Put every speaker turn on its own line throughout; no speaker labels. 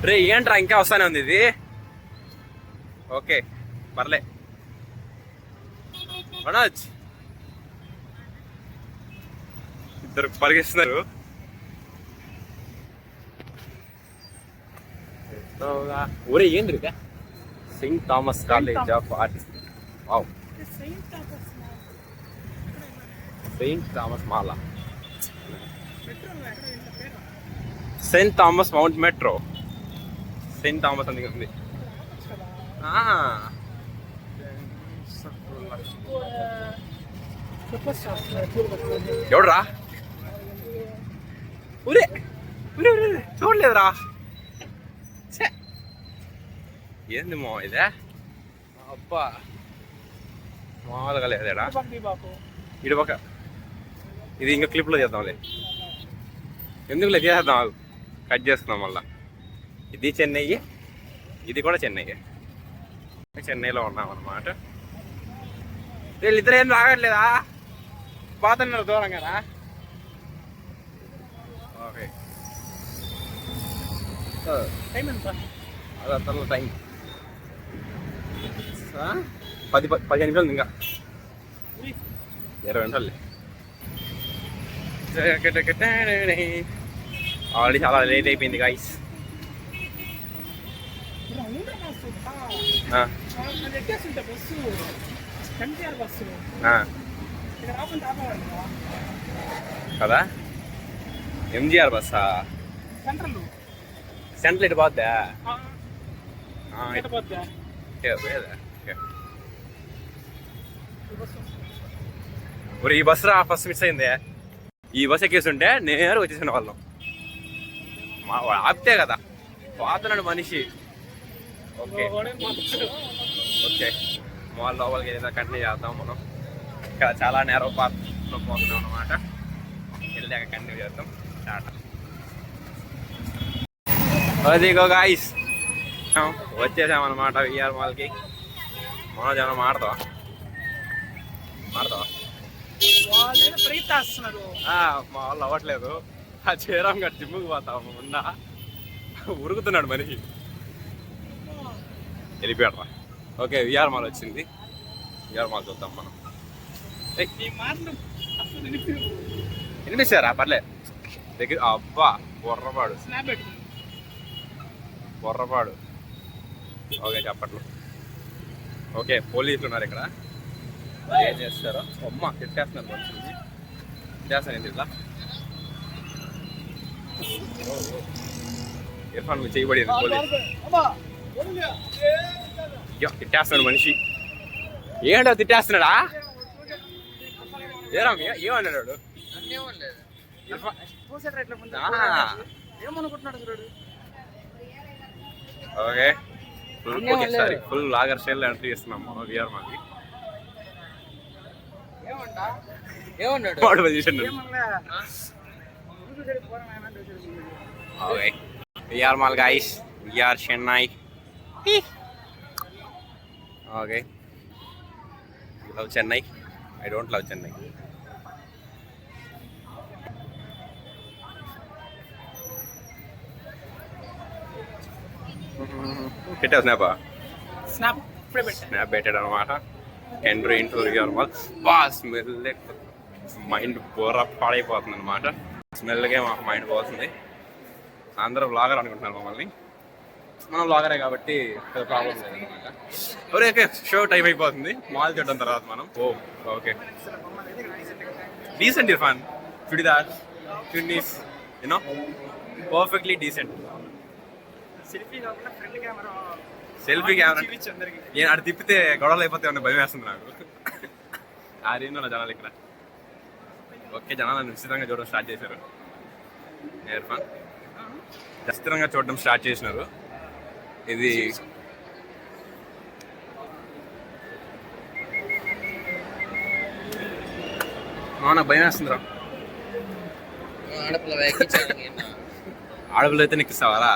రే ఏంట్రా ఇంకా వస్తానే ఉంది ఇది. ఓకే పర్లే మనోజ్, ఇద్దరు పరిగెస్తున్నారు. ఒరే ఏంది Saint Thomas College of Arts. Wow, Saint Thomas మాలా, Saint Thomas Mount metro, Saint Thomas అందుకే ఉంది. ఎవడరా ఊరే ఊరే ఊరే చూడలేదురా. ఏంది మా ఇదే అబ్బా మామూలుగా లేదేడా. ఇటు పక్క ఇది ఇంకా క్లిప్లో చేద్దాంలే, ఎందుకులే చేసేద్దాం, కట్ చేస్తున్నాం మళ్ళా. ఇది చెన్నై, ఇది కూడా చెన్నై. చెన్నైలో ఉన్నాం అన్నమాట. వీళ్ళిద్దరు ఏం రాగట్లేదా, పోతున్నారు దూరం కదా. ఓకే టైం ఎంత? అదే టైం 15 నిమిషాలు, ఇంకా 20 నిమిషాలు. ఆల్రెడీ చాలా లేట్ అయిపోయింది గాయ్స్. కదా ఎంజిఆర్ బస్సా సెంట్రల్ ఇటు పోద్దా? మరి ఈ బస్సు ఫస్ట్ మిస్ అయిందే. ఈ బస్ ఎక్కేస్తుంటే నేరు వచ్చేసిన వాళ్ళం. ఆపితే కదా పోతున్నాడు మనిషి. ఓకే ఓకే మాల్ లోపలికి ఏదైనా కంటిన్యూ చేద్దాం మనం. ఇక్కడ చాలా నేరో పార్క్లో పోతున్నాం అన్నమాట. వెళ్ళాక కంటిన్యూ చేద్దాం. టాటా. అదిగో గాయ్స్ వచ్చేసామన్నమాట విఆర్ మాల్కి. మనోజ్ ఏమన్నా మాడతావా? మా వాళ్ళు అవ్వట్లేదు. ఆ చేరాం గట్టి జిమ్ముకి పోతాము ఉండా ఉరుకుతున్నాడు మనిషి. వెళ్ళిపోయాడు. ఓకే విఆర్ మాల్ వచ్చింది. విఆర్ మాల్ చూద్దాం మనం. వినిపిస్తారా? పర్లే దగ్గర. అబ్బా బొర్రపాడు బొర్రపాడు. ఓకే చెప్పట్లు. ఓకే పోలీసులు ఉన్నారు ఇక్కడ. ఏం చేస్తారో అమ్మ తిట్టేస్తున్నారు మనుషుల్ని. తిట్టేస్తాను ఏంటి ఇట్లా. ఇర్ఫాన్ మీద చేయబడింది పోలీసు. తిట్టేస్తున్నాడు మనిషి. ఏంటో తిట్టేస్తున్నాడా? ఏమన్నాడు? ఓకే ఒకేసారి ఫుల్ లాగర్ స్టైల్ ఎంట్రీ చేస్తున్నాం మనం విఆర్ మాల్కి. Okay VR mall guys, VR Chennai. Okay you love Chennai? I don't love Chennai. పెట్టావు స్నాపా? స్నాప్ పెట్టాడు అనమాట. Entry into VR mall. బా స్మెల్ మైండ్ బోర పాడైపోతుంది అనమాట. స్మెల్కే మాకు మైండ్ పోతుంది. అందరూ బ్లాగర్ అనుకుంటున్నారు మమ్మల్ని. మనం బ్లాగరే కాబట్టి ప్రాబ్లం లేదనమాట. ఓకే షో టైం అయిపోతుంది. మాల్ చూడడం తర్వాత మనం. Okay decent Irfan. Churidar chunnis you know perfectly decent. Selfie camera నేను అటు తిప్పితే గొడవలు అయిపోతే భయం వేస్తుంది నాకు. ఆరేందో నా జనాలు ఇక్కడ. ఓకే జనాలు నిశ్చితంగా చూడడం స్టార్ట్ చేశారు. ఇర్ఫాన్ ఖచ్చితంగా చూడడం స్టార్ట్ చేసినారు. ఇది నాకు భయం వేస్తుందిరా. ఆడపిల్ల అయితే నీకు ఇస్తావారా?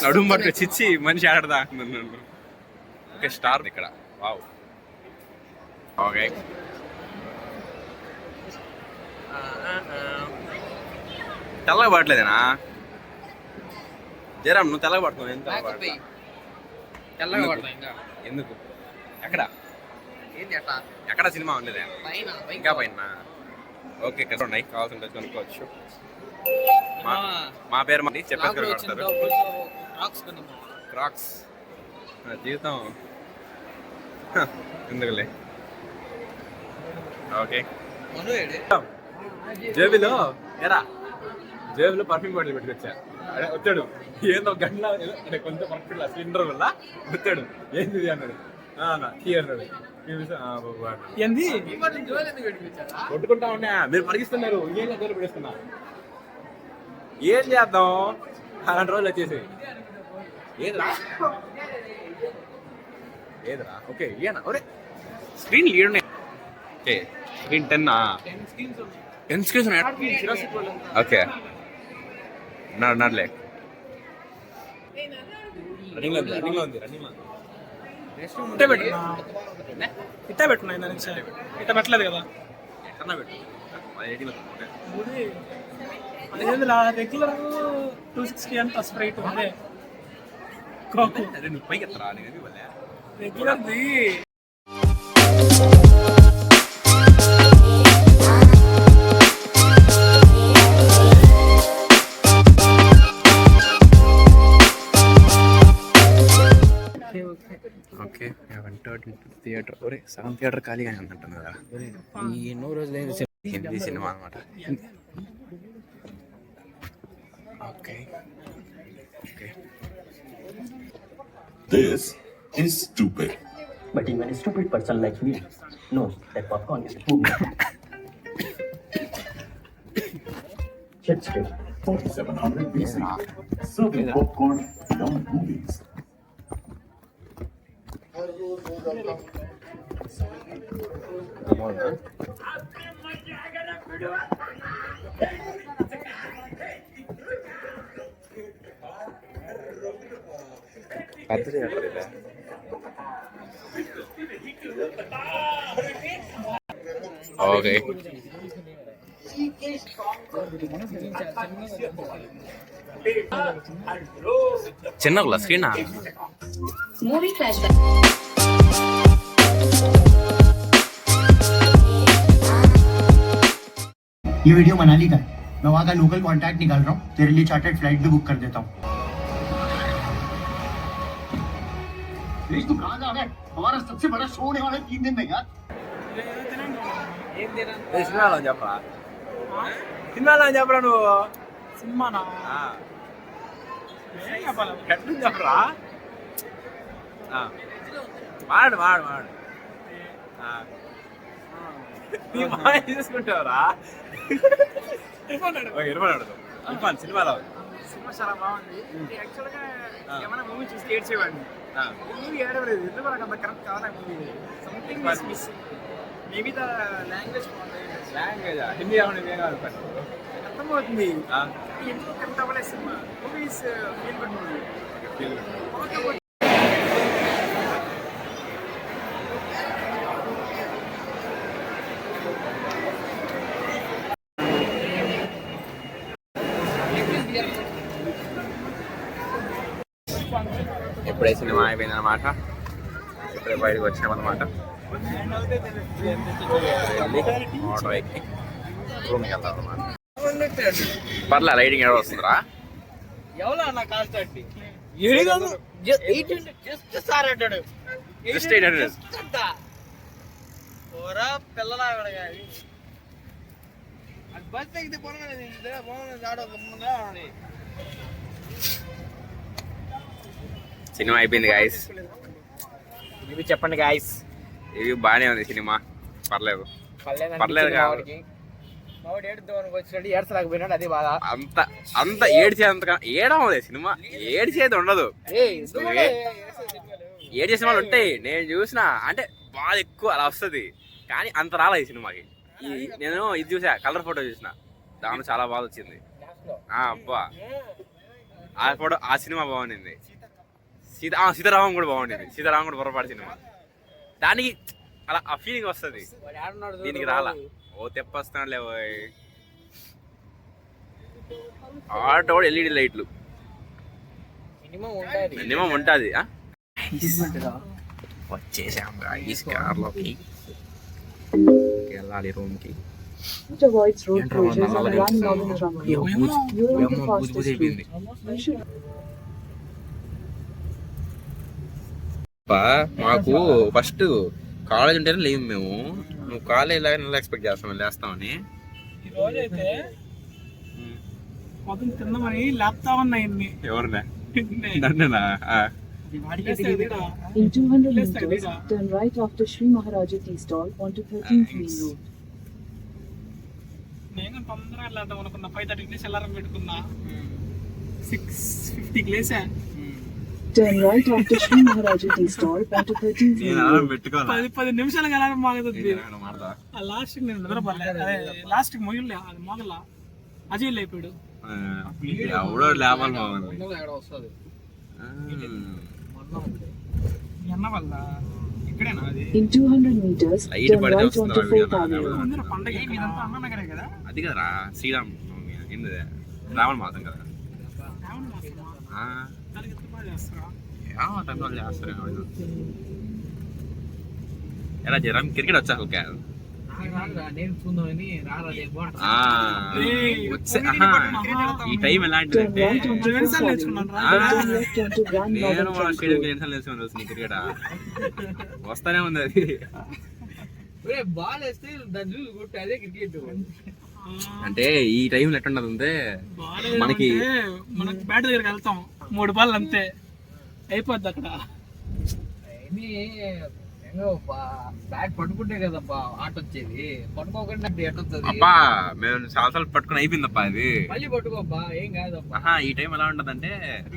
నడుము పట్టుకు చిచ్చి మనిషి ఆడదా నన్ను. ఓకే స్టార్ ఇక్కడ. వావ్. ఓకే తెల్లగా పడలేదేనా జయరామ్? నువ్వు తెల్లగా పడుతున్నావు. ఎంత
తెల్లగా పడతాయి ఇంకా.
ఎందుకు? ఎక్కడ
ఏంటి అట్లా?
ఎక్కడ సినిమా ఉండేదే? ఇంకా పైన. ఓకే, ఇక్కడ ఉన్నాయి, కావాల్సి కొనుక్కోవచ్చు. మా పేరు మంది చెప్పేసి కొడతారు. క్రాక్స్ జీవితం ఎందుకులే. ఓకే, జేబులో జేబులో పర్ఫ్యూమ్ బాటిల్ పెట్టుకొచ్చా. అదే వచ్చాడు, ఏందో గంటల అంటే కొంచెం పర్ఫెక్ట్ సిలిండర్ వల్ల వచ్చాడు. ఏంది అన్నాడు. అన్నాడు ఏంది కొట్టుకుంటా ఉన్నా, మీరు పరిగిస్తున్నారు, ఏం జోలు పెడుతున్నా, ఏం చేద్దాం అలాంటి రోజులు వచ్చేసి. ఏదిరా ఏదిరా? ఓకే, ఏనా ఒరే screen lead. Okay, screen 10 screens ఉన్నాయి. ఓకే, నడలే రన్నింగ్ లో ఉంది.
ఇట్టే పెట్టున్నా ఇట్ట పెట్టలేదు కదా. రెగ్యులర్ 260 అంత స్ప్రైట్ అదే
నువ్వు పైకి ఎత్తరా
రెగ్యులర్ది.
Okay, theatre. ఒరే సగం థియేటర్ ఖాళీగానే ఉందంటున్నా కదా.
ఎన్నో రోజులు
హిందీ సినిమా అనమాట. Okay okay.
This is stupid.
But even a stupid person like me knows that popcorn is food. Shit straight.
4700 BC. Serving popcorn beyond movies.
పెద్ద థియేటర్ ఇదే. ఓకే, చిన్న స్క్రీన్
मूवी फ्लैश
ये video Manali का है। मैं वहाँ का लोकल कॉन्टैक्ट निकाल रहा हूँ, तेरे लिए चार्टर्ड फ्लाइट भी बुक कर देता हूँ। तू कहाँ जा रहा है? हमारा सबसे बड़ा शो होने वाला है 3 दिन में यार।
సినిమాలో చెప్పరా? సినిమాలో చెప్పరా నువ్వు?
సినిమానా
ఎట్లా చెప్పరా? మాడు మాడు మాడు నీ మాయ తీసుకుంటావరా? ఇరవై అడుగుతాం సినిమాలో.
సినిమా చాలా బాగుంది. యాక్చువల్గా ఏమైనా మూవీ చూసి ఏడ్చేవాడిని. మూవీ ఏడవలేదు, ఎందుకు నాకు అంత కరెక్ట్ కావాలి movie. Something was missing. Maybe the language బాగుంది.
లాంగ్వేజ్ హిందీ ఏమైనా కాదు,
అర్థమవుతుంది. ఎందుకు కరెక్ట్ అవ్వలేదు cinema. Movies feel good movie.
ఇప్పుడే సినిమా అయిపోయింది అనమాట. ఇప్పుడే బయటకు వచ్చామన్నమాట. ఆటో ఎక్కి రూమ్కి వెళ్తాం అన్నమాట. పర్లే, లైటింగ్ ఎక్కడ వస్తుందిరా?
ఎవరో అన్న కాస్ట్ అండి 800 జస్ట్ సార్ అంటాడు.
జస్ట్ 800
ఓరా పిల్లలాగా కానీ అది బస్ ఎక్కితే బాగుంది. ఆడో గమ్ముగా ఉంది.
సినిమా అయిపోయింది గాయస్.
ఇవి చెప్పండి గాయస్.
ఇవి బాగానే ఉంది సినిమా, పర్లేదు. పర్లేదు కాదు,
మావాడు ఏడుద్దామని వచ్చినట్టు ఏడ్చలేకపోయినాడు, అది బాధ.
అంత ఏడ్చేంత ఏడం అదే సినిమా. ఏడ్చేది ఉండదు. ఏడ్చేసిన వాళ్ళు ఉంటాయి, నేను చూసిన. అంటే బాగా ఎక్కువ అలా వస్తుంది, కానీ అంత రాలేదు ఈ సినిమాకి. నేను ఇది చూసా, కలర్ ఫోటో చూసిన, దాంట్లో చాలా బాగా వచ్చింది. అబ్బా, ఆ ఫోటో, ఆ సినిమా బాగుండింది. సీతారామం కూడా బాగుండేది. సీతారామం కూడా పొరపాటు సినిమా. దానికి అలా ఆ ఫీలింగ్ వస్తుంది, దీనికి రాలా. ఓ తెప్పొస్తున్నాడులే. ఆటో కూడా ఎల్ఈడి లైట్లు మినిమం ఉంటుంది. వచ్చేసాం గాయ్స్ కార్లోకి, వెళ్ళాలి రూమ్కి.
avoids road closures and run normal traffic. You're on the fastest route. You should
మాకు ఫస్ట్ కాలేజ్ ఉంటేనే లేవు మేము. నువ్వు కాలేజ్ లాగా నెల ఎక్స్పెక్ట్ చేస్తాం లేస్తామని.
ఈ రోజు అయితే పొద్దున్న తిందామని లేపుతా ఉన్నాయి.
ఎవరినా నన్నేనా?
In 200 meters, turn right after Sri Maharaja Tea Stall onto 13th Main Road.
నేను తొందరగా వెళ్దాం అనుకున్నా. 5:30 అలారం పెట్టుకున్నా. 6:50 లేసా.
Turn right after Sri Maharaja Tea Stall onto 13th Main Road.
10 నిమిషాలకు అలారం మాగుతుంది. లాస్ట్ నేను నిద్రపోలే. లాస్ట్ మొయ్యలే అది మొగల అజయ్ లేపాడు.
ఎవడో లేవాలి బాగుంది
ఎన్న వల్ల ఇక్కడేనా అది?
In 200 meters,
Light
turn
పడితే
right
వస్తుందా
onto
వీడియో
4th Avenue.
ముందర పండగ ఇదంతా అన్ననగరే కదా.
అది కదరా శ్రీరామ్ ఏంది రావణ మాసం కదా.
రావణ మాసమా? దానికి ఎంత బాగా చేస్తారా?
టైంలో చేస్తారు. ఎలా జరం క్రికెట్ వచ్చా ఈ టైం ఎలాంటిదంటే
Turn right onto 4th Avenue. Turn left onto Grand
నేను
Modern
మన
Trunk
స్టేడియం
Road.
ఎన్నిసార్లు వేసుకుని వస్తుంది క్రికెట్ వస్తానే ఉంది అది.
బాల్ వేస్తే దాన్ని చూసి కొట్టి అదే క్రికెట్.
అంటే ఈ టైంలో ఎట్టుండదు అంటే మనకి
మనకి బ్యాట్ దగ్గరికి వెళ్తాం 3 బాల్ అంతే అయిపోద్ది అక్కడ.
బ్యాట్ పట్టుకుంటే కదబ్బా ఆట వచ్చేది, పట్టుకోకుండా ఎట్ వస్తుంది.
అబ్బా మేము చాలా పట్టుకుని అయిపోయిందబ్బా అది.
మళ్ళీ పట్టుకోబ్బా ఏం కాదబ్బా.
ఈ టైం ఎలా ఉంటదంటే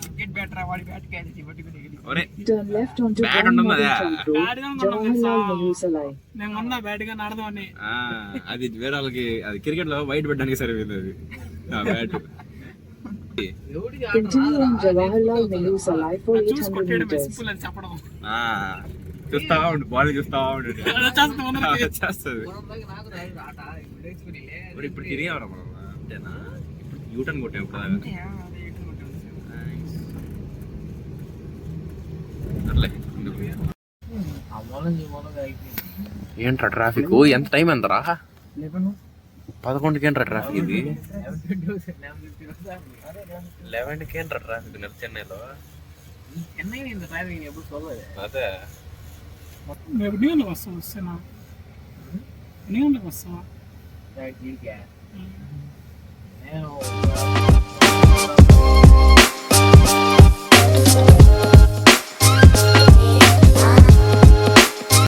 క్రికెట్ బ్యాట్ రా వాడి బ్యాట్ క్యాచ్ పట్టుకుని
ఒరే
Turn left onto
Bad
Grand
ఉండదు
Modern
అదే.
Trunk Road.
Bad గా ఉండదు తెలుసా?
Jawaharlal Nehru Salai.
నేను మొన్న బ్యాట్ గా ఆడదామని.
అది వేరే వాళ్ళకి అది క్రికెట్ లో వైట్ పెట్టడానికి సరిపోయింది అది ఆ బ్యాట్.
ఎవడికి ఆట
Continue on Jawaharlal Nehru Salai for
చూసి
800
కొట్టేయడం
meters.
సింపుల్ అని చెప్పడం.
చూస్తా ఉండు బాల్ చూస్తా ఉండు
అది వచ్చేస్తుంది ముందరకి.
వచ్చేస్తుంది.
పొలంలోకి నాకు రాదు ఆట నేర్చుకునిలే.
మరి ఇప్పుడు తిరిగావరా మనం అంతేనా? ఇప్పుడు యూటర్న్ కొట్టాం ఇప్పుడు దాకా.
అంతే, అదే ఇటు కొట్టాను.
సర్లే, ముందుకు.
ఆ మూలం ఈ మూలంగా అయిపోయింది.
ఏంట్రా ట్రాఫిక్ ఎంత టైం ఎంతరా? 11కి ఏంట్రా ట్రాఫిక్ ఇది? 11కి ఏంట్రా ట్రాఫిక్ చెన్నైలో?
చెన్నై ఇంత ట్రాఫిక్ ఎప్పుడు చూడలేదు.
అదే
నువ్వు ఎప్పుడు న్యూ గంటలకు వస్తావు? వస్తానా న్యూ గంటలకు వస్తావా?
నేను